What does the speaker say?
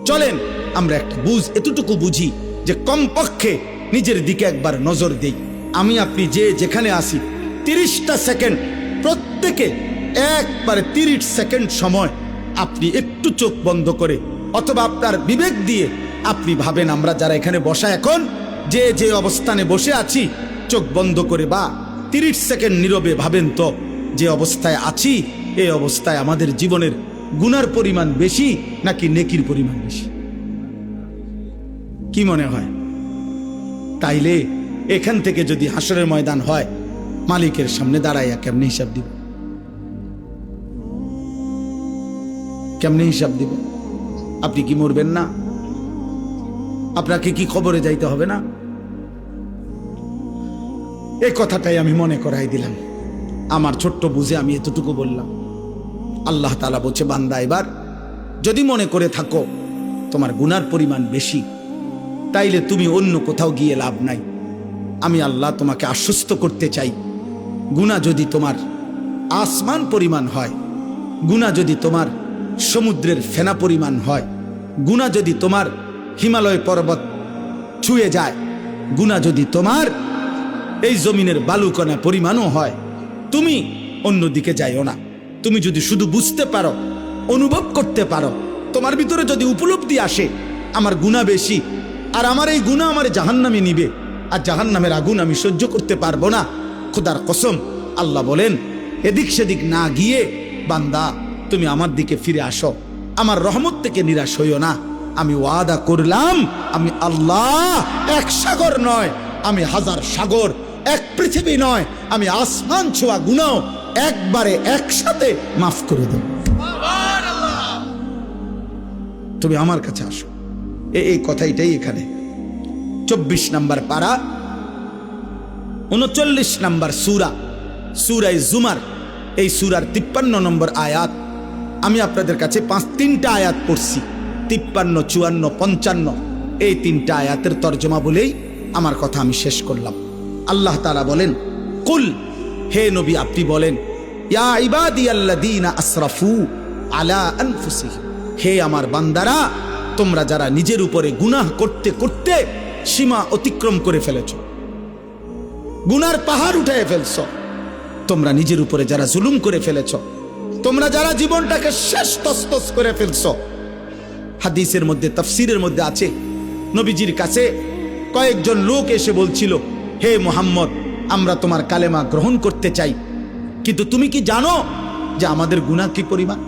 চলেন আমরা একটা এতটুকু বুঝি যে কমপক্ষে নিজের দিকে একবার নজর দেই। আমি আপনি যে যেখানে আসি 30টা সেকেন্ড, প্রত্যেকে একবারে 30 সেকেন্ড সময় আপনি একটু চোখ বন্ধ করে অথবা আপনার বিবেক দিয়ে আপনি ভাবেন, আমরা যারা এখানে বসা এখন যে যে অবস্থানে বসে আছি, চোখ বন্ধ করে বা 30 সেকেন্ড নীরবে ভাবেন তো যে অবস্থায় আছি, এই অবস্থায় আমাদের জীবনের গুনার পরিমাণ বেশি নাকি নেকির পরিমাণ বেশি? কি মনে হয়? তাইলে এখান থেকে যদি হাসরের ময়দান হয়, মালিকের সামনে দাঁড়াইয়া কেমনে হিসাব দিব? কেমনে হিসাব দিব? আপনি কি মরবেন না? আপনাকে কি কবরে যাইতে হবে না? এই কথাটাই আমি মনে করাই দিলাম। আমার ছোট্ট বুঝে আমি এতটুকু বললাম। আল্লাহ তাআলা বলছে, বান্দা এবার যদি মনে করে থাকো তোমার গুনার পরিমাণ বেশি, তাইলে তুমি অন্য কোথাও গিয়ে লাভ নাই। আমি আল্লাহ তোমাকে আশ্বস্ত করতে চাই, গুনাহ যদি তোমার আসমান পরিমাণ হয়, গুনাহ যদি তোমার সমুদ্রের ফেনা পরিমাণ হয়, গুনাহ যদি তোমার হিমালয় পর্বত ছুঁয়ে যায়, গুনাহ যদি তোমার এই জমিনের বালুকণা পরিমাণও হয়, তুমি অন্যদিকে যাইও না। তুমি যদি শুধু বুঝতে পারো, অনুভব করতে পারো, তোমার ভিতরে যদি উপলব্ধি আসে আমার গুনাহ বেশি, আর আমার এই গুনাহ আমার জাহান্নামে নিবে, আর জাহান্নামের আগুন আমি সহ্য করতে পারবো না, খোদার কসম আল্লাহ বলেন, এদিক সেদিক না গিয়ে বান্দা তুমি আমার দিকে ফিরে আসো, আমার রহমত থেকে নিরাশ হইও না। আমি ওয়াদা করলাম, আমি আল্লাহ এক সাগর নয়, আমি হাজার সাগর, এক পৃথিবী নয়, আমি আসমান ছোঁয়া গুনাহ একবারে একসাথে মাফ করে দেব। তুমি আমার কাছে আসো। এই কথাইটাই এখানে 24 নম্বর পারা 39 নম্বর সূরা জুমার, এই সূরার 53 নম্বর আয়াত। আমি আপনাদের কাছে 3টা আয়াত পড়ছি, 53, 54, 55। এই 3টা আয়াতের তর্জমা বলেই আমার কথা আমি শেষ করলাম। আল্লাহ তাআলা বলেন, কুল, হে নবী আপনি বলেন, ইয়া ইবাদিয়াল্লাযীনা আসরাফু আলা আনফুসিহিম, হে আমার বান্দারা, তোমরা যারা নিজের উপরে গুনাহ করতে করতে সীমা অতিক্রম করে ফেলেছো, গুনার পাহাড় উঠায় ফেলছো, তোমরা নিজের উপরে যারা জুলুম করে ফেলেছো, তোমরা যারা জীবনটাকে শেষ তসতস করে ফেলছো। হাদিসের মধ্যে, তাফসীরের মধ্যে আছে, নবীজির কাছে কয়েকজন লোক এসে বলছিল, হে মুহাম্মদ, আমরা তোমার কালেমা গ্রহণ করতে চাই, কিন্তু তুমি কি জানো যে আমাদের গুনাহ কি পরিমাণ?